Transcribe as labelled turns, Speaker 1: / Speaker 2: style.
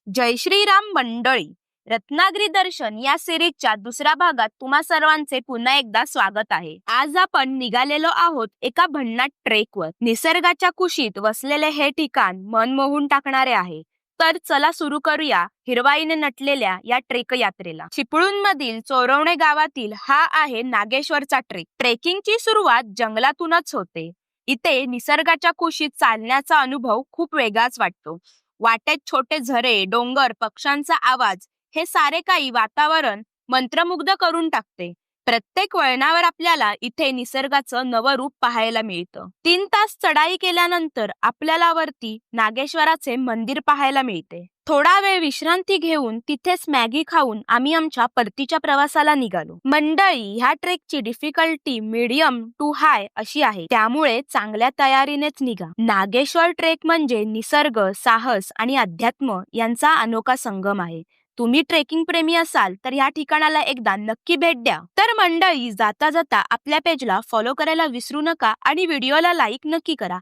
Speaker 1: जय श्रीराम मंडळी. रत्नागिरी दर्शन या सिरीजच्या दुसऱ्या भागात तुम्हा सर्वांचे पुन्हा एकदा स्वागत आहे. आज आपण निघालेलो आहोत एका भन्नाट ट्रेकवर. निसर्गाच्या कुशीत वसलेले हे ठिकाण मन मोहून टाकणारे आहे. तर चला सुरू करूया हिरवाईने नटलेल्या या ट्रेक यात्रेला. चिपळूणमधील चोरवणे गावातील हा आहे नागेश्वरचा ट्रेक. ट्रेकिंगची सुरुवात जंगलातूनच होते. इथे निसर्गाच्या कुशीत चालण्याचा अनुभव खूप वेगळाच वाटतो. वाटेत छोटे झरे, डोंगर, पक्ष्यांचा आवाज हे सारे काही वातावरण मंत्रमुग्ध करून टाकते. प्रत्येक वळणावर आपल्याला इथे निसर्गाचं नवं रूप पाहायला मिळतं. 3 तास चढाई केल्यानंतर आपल्याला वरती नागेश्वराचे मंदिर पाहायला मिळते. थोडा वेळ विश्रांती घेऊन तिथेच मॅगी खाऊन आम्ही आमच्या परतीच्या प्रवासाला निघालो. मंडळी, ह्या ट्रेकची डिफिकल्टी मीडियम टू हाय अशी आहे, त्यामुळे चांगल्या तयारीनेच निघा. नागेश्वर ट्रेक म्हणजे निसर्ग, साहस आणि अध्यात्म यांचा अनोखा संगम आहे. तुम्ही ट्रेकिंग प्रेमी असाल तर या ठिकाणाला एकदा नक्की भेट द्या. तर मंडळी, जाता जाता आपल्या पेजला फॉलो करायला विसरू नका आणि व्हिडिओला लाईक नक्की करा.